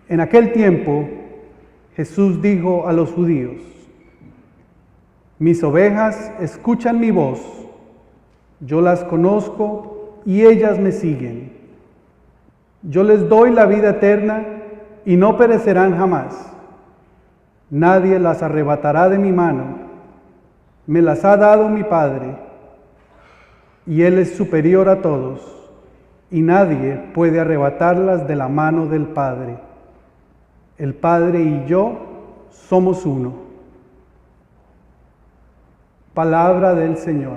En aquel tiempo, Jesús dijo a los judíos: mis ovejas escuchan mi voz, yo las conozco y ellas me siguen. Yo les doy la vida eterna y no perecerán jamás. Nadie las arrebatará de mi mano. Me las ha dado mi Padre, y Él es superior a todos, y nadie puede arrebatarlas de la mano del Padre. El Padre y yo somos uno. Palabra del Señor.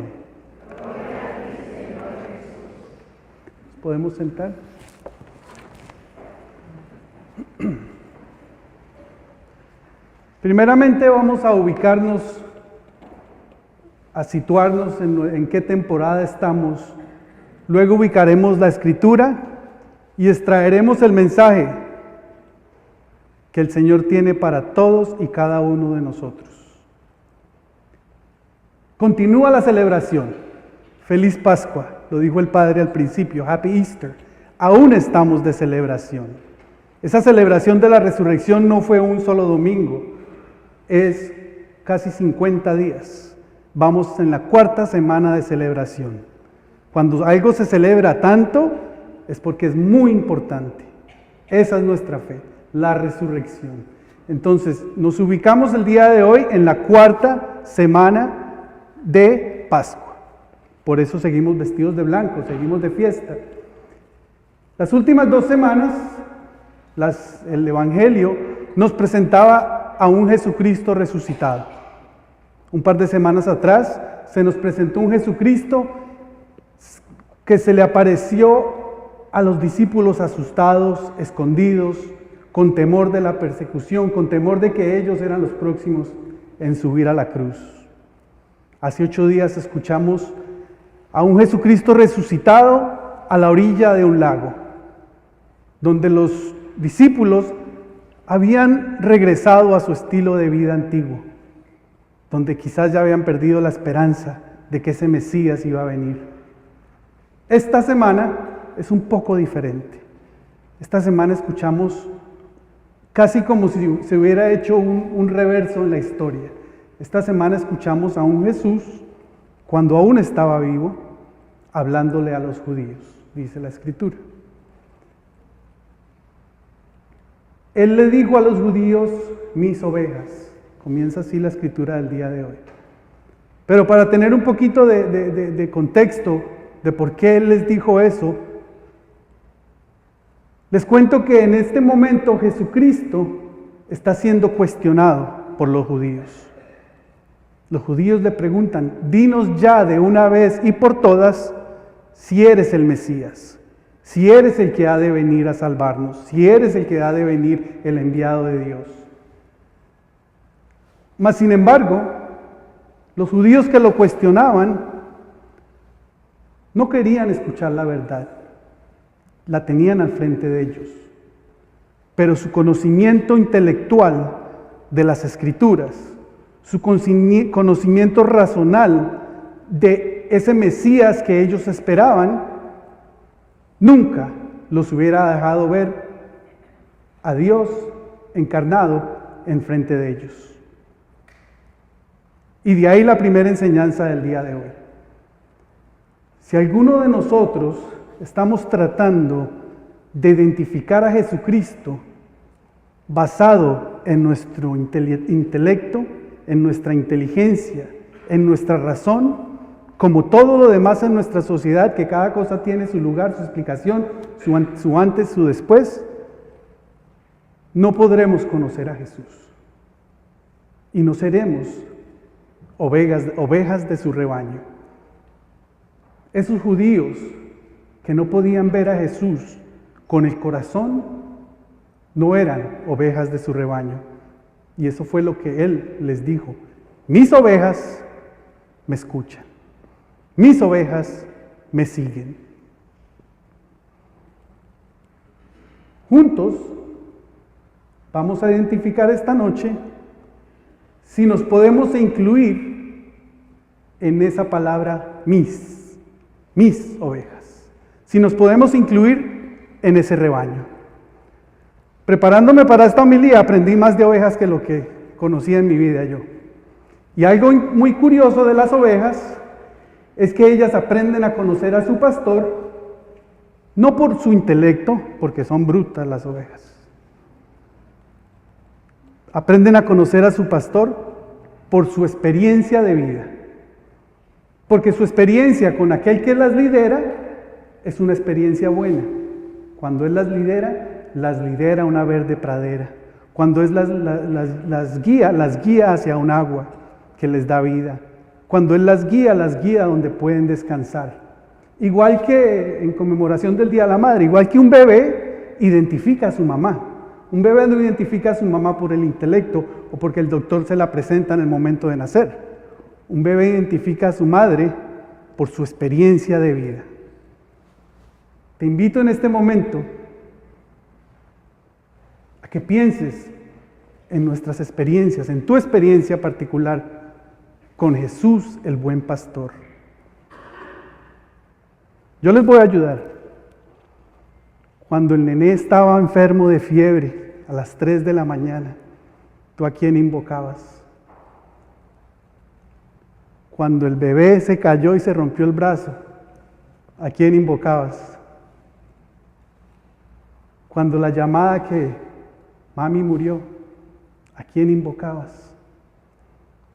¿Podemos sentar? Primeramente vamos a ubicarnos, a situarnos en qué temporada estamos. Luego ubicaremos la Escritura y extraeremos el mensaje que el Señor tiene para todos y cada uno de nosotros. Continúa la celebración. Feliz Pascua, lo dijo el Padre al principio, Happy Easter. Aún estamos de celebración. Esa celebración de la resurrección no fue un solo domingo, es casi 50 días. Vamos en la 4ª semana de celebración. Cuando algo se celebra tanto, es porque es muy importante. Esa es nuestra fe, la resurrección. Entonces, nos ubicamos el día de hoy en la 4ª semana de Pascua. Por eso seguimos vestidos de blanco, seguimos de fiesta. Las últimas 2 semanas, el Evangelio nos presentaba a un Jesucristo resucitado. Un par de semanas atrás se nos presentó un Jesucristo que se le apareció a los discípulos asustados, escondidos, con temor de la persecución, con temor de que ellos eran los próximos en subir a la cruz. Hace 8 días escuchamos a un Jesucristo resucitado a la orilla de un lago, donde los discípulos habían regresado a su estilo de vida antiguo, donde quizás ya habían perdido la esperanza de que ese Mesías iba a venir. Esta semana es un poco diferente. Esta semana escuchamos casi como si se hubiera hecho un reverso en la historia. Esta semana escuchamos a un Jesús, cuando aún estaba vivo, hablándole a los judíos, dice la Escritura. Él le dijo a los judíos, mis ovejas. Comienza así la Escritura del día de hoy. Pero para tener un poquito de contexto de por qué Él les dijo eso, les cuento que en este momento Jesucristo está siendo cuestionado por los judíos. Los judíos le preguntan, dinos ya de una vez y por todas si eres el Mesías, si eres el que ha de venir a salvarnos, si eres el que ha de venir el enviado de Dios. Mas sin embargo, los judíos que lo cuestionaban no querían escuchar la verdad, la tenían al frente de ellos, pero su conocimiento intelectual de las Escrituras, su conocimiento razonal de ese Mesías que ellos esperaban, nunca los hubiera dejado ver a Dios encarnado enfrente de ellos. Y de ahí la primera enseñanza del día de hoy. Si alguno de nosotros estamos tratando de identificar a Jesucristo basado en nuestro intelecto, en nuestra inteligencia, en nuestra razón, como todo lo demás en nuestra sociedad, que cada cosa tiene su lugar, su explicación, su antes, su después, no podremos conocer a Jesús. Y no seremos ovejas de su rebaño. Esos judíos que no podían ver a Jesús con el corazón, no eran ovejas de su rebaño. Y eso fue lo que Él les dijo. Mis ovejas me escuchan. Mis ovejas me siguen. Juntos vamos a identificar esta noche si nos podemos incluir en esa palabra mis ovejas. Si nos podemos incluir en ese rebaño. Preparándome para esta homilía aprendí más de ovejas que lo que conocía en mi vida yo. Y algo muy curioso de las ovejas es que ellas aprenden a conocer a su pastor no por su intelecto, porque son brutas las ovejas. Aprenden a conocer a su pastor por su experiencia de vida. Porque su experiencia con aquel que las lidera es una experiencia buena. Cuando Él las lidera a una verde pradera. Cuando Él las guía hacia un agua que les da vida. Cuando Él las guía donde pueden descansar. Igual que en conmemoración del Día de la Madre, igual que un bebé identifica a su mamá. Un bebé no identifica a su mamá por el intelecto o porque el doctor se la presenta en el momento de nacer. Un bebé identifica a su madre por su experiencia de vida. Te invito en este momento a que pienses en nuestras experiencias, en tu experiencia particular con Jesús, el buen pastor. Yo les voy a ayudar. Cuando el nené estaba enfermo de fiebre a las 3 de la mañana, ¿tú a quién invocabas? Cuando el bebé se cayó y se rompió el brazo, ¿a quién invocabas? Cuando la llamada que mami murió, ¿a quién invocabas?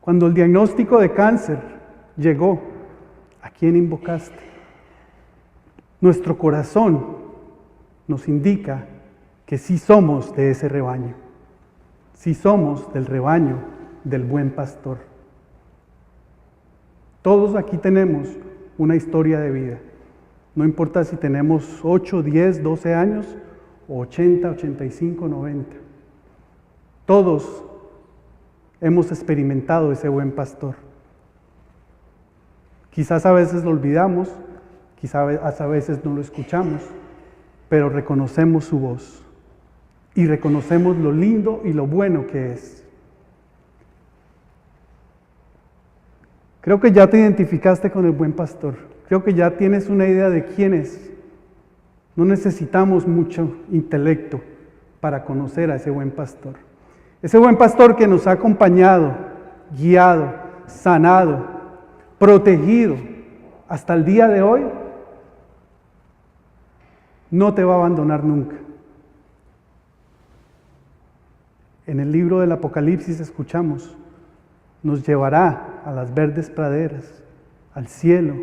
Cuando el diagnóstico de cáncer llegó, ¿a quién invocaste? Nuestro corazón nos indica que sí somos de ese rebaño, sí somos del rebaño del buen pastor. Todos aquí tenemos una historia de vida, no importa si tenemos 8, 10, 12 años, o 80, 85, 90. Todos hemos experimentado ese buen pastor. Quizás a veces lo olvidamos, quizás a veces no lo escuchamos, pero reconocemos su voz y reconocemos lo lindo y lo bueno que es. Creo que ya te identificaste con el buen pastor, creo que ya tienes una idea de quién es. No necesitamos mucho intelecto para conocer a ese buen pastor. Ese buen pastor que nos ha acompañado, guiado, sanado, protegido hasta el día de hoy, no te va a abandonar nunca. En el libro del Apocalipsis escuchamos, nos llevará a las verdes praderas, al cielo,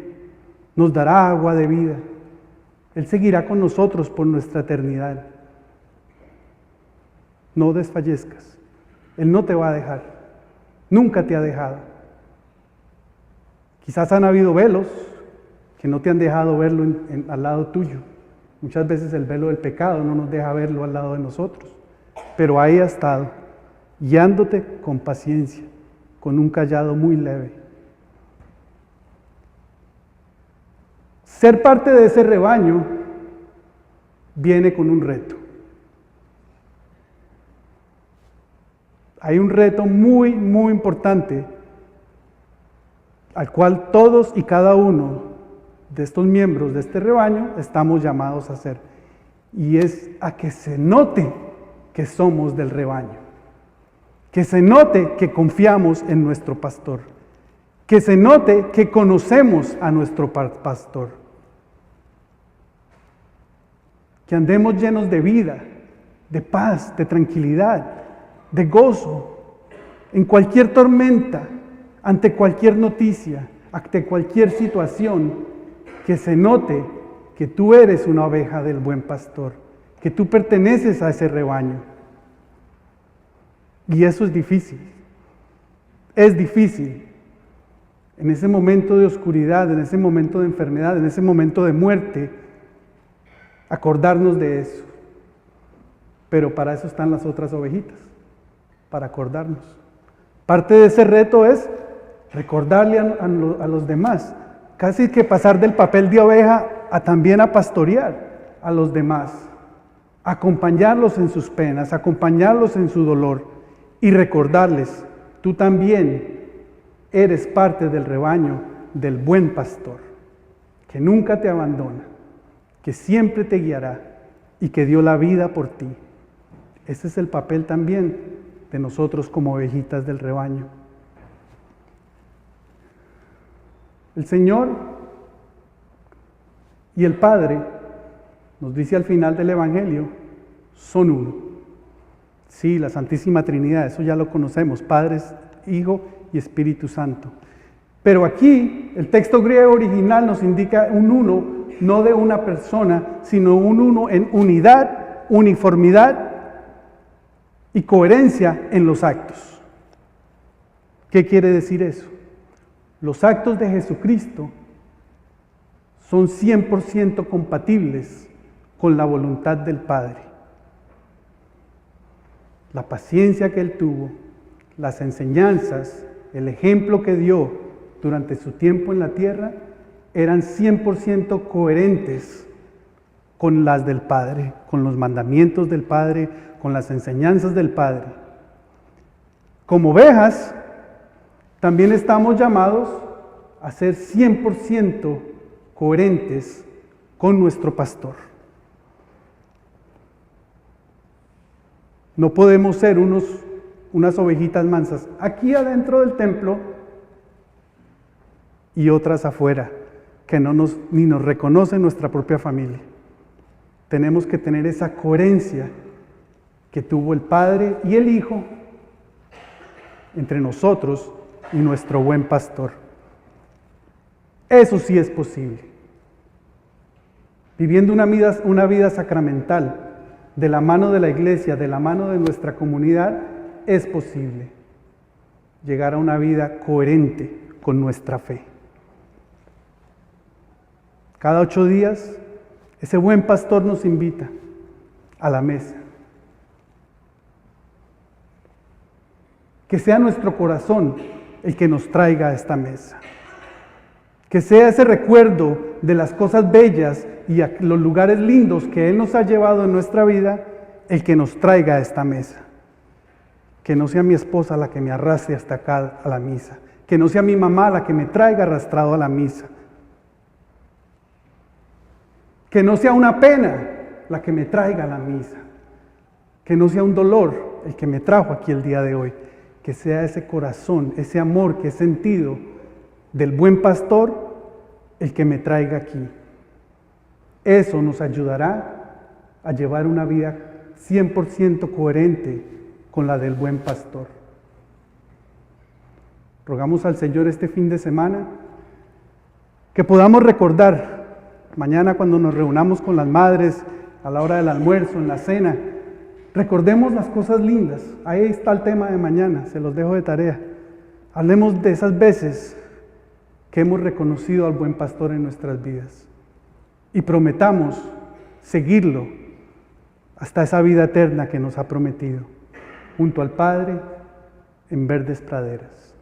nos dará agua de vida. Él seguirá con nosotros por nuestra eternidad. No desfallezcas. Él no te va a dejar. Nunca te ha dejado. Quizás han habido velos que no te han dejado verlo al lado tuyo. Muchas veces el velo del pecado no nos deja verlo al lado de nosotros. Pero ahí ha estado, guiándote con paciencia, con un cayado muy leve. Ser parte de ese rebaño viene con un reto. Hay un reto muy, muy importante al cual todos y cada uno de estos miembros de este rebaño estamos llamados a hacer. Y es a que se note que somos del rebaño. Que se note que confiamos en nuestro pastor. Que se note que conocemos a nuestro pastor. Que andemos llenos de vida, de paz, de tranquilidad, de gozo, en cualquier tormenta, ante cualquier noticia, ante cualquier situación, que se note que tú eres una oveja del buen pastor, que tú perteneces a ese rebaño. Y eso es difícil. Es difícil. En ese momento de oscuridad, en ese momento de enfermedad, en ese momento de muerte, acordarnos de eso. Pero para eso están las otras ovejitas, para acordarnos. Parte de ese reto es recordarle a los demás, casi que pasar del papel de oveja a también a pastorear a los demás, acompañarlos en sus penas, acompañarlos en su dolor y recordarles, tú también eres parte del rebaño del buen pastor, que nunca te abandona, que siempre te guiará y que dio la vida por ti. Ese es el papel también de nosotros como ovejitas del rebaño. El Señor y el Padre, nos dice al final del Evangelio, son uno. Sí, la Santísima Trinidad, eso ya lo conocemos, Padre, Hijo y Espíritu Santo. Pero aquí el texto griego original nos indica un uno, no de una persona, sino un uno en unidad, uniformidad y coherencia en los actos. ¿Qué quiere decir eso? Los actos de Jesucristo son 100% compatibles con la voluntad del Padre. La paciencia que Él tuvo, las enseñanzas, el ejemplo que dio durante su tiempo en la tierra, eran 100% coherentes con las del Padre, con los mandamientos del Padre, con las enseñanzas del Padre. Como ovejas, también estamos llamados a ser 100% coherentes con nuestro pastor. No podemos ser unas ovejitas mansas aquí adentro del templo y otras afuera, que ni nos reconoce nuestra propia familia. Tenemos que tener esa coherencia que tuvo el Padre y el Hijo entre nosotros y nuestro buen pastor. Eso sí es posible. Viviendo una vida sacramental, de la mano de la iglesia, de la mano de nuestra comunidad, es posible llegar a una vida coherente con nuestra fe. Cada 8 días, ese buen pastor nos invita a la mesa. Que sea nuestro corazón el que nos traiga a esta mesa. Que sea ese recuerdo de las cosas bellas y a los lugares lindos que Él nos ha llevado en nuestra vida, el que nos traiga a esta mesa. Que no sea mi esposa la que me arrastre hasta acá a la misa. Que no sea mi mamá la que me traiga arrastrado a la misa. Que no sea una pena la que me traiga a la misa. Que no sea un dolor el que me trajo aquí el día de hoy. Que sea ese corazón, ese amor que he sentido del buen pastor el que me traiga aquí. Eso nos ayudará a llevar una vida 100% coherente con la del buen pastor. Rogamos al Señor este fin de semana que podamos recordar mañana cuando nos reunamos con las madres a la hora del almuerzo, en la cena. Recordemos las cosas lindas. Ahí está el tema de mañana, se los dejo de tarea. Hablemos de esas veces que hemos reconocido al buen pastor en nuestras vidas. Y prometamos seguirlo hasta esa vida eterna que nos ha prometido, junto al Padre en verdes praderas.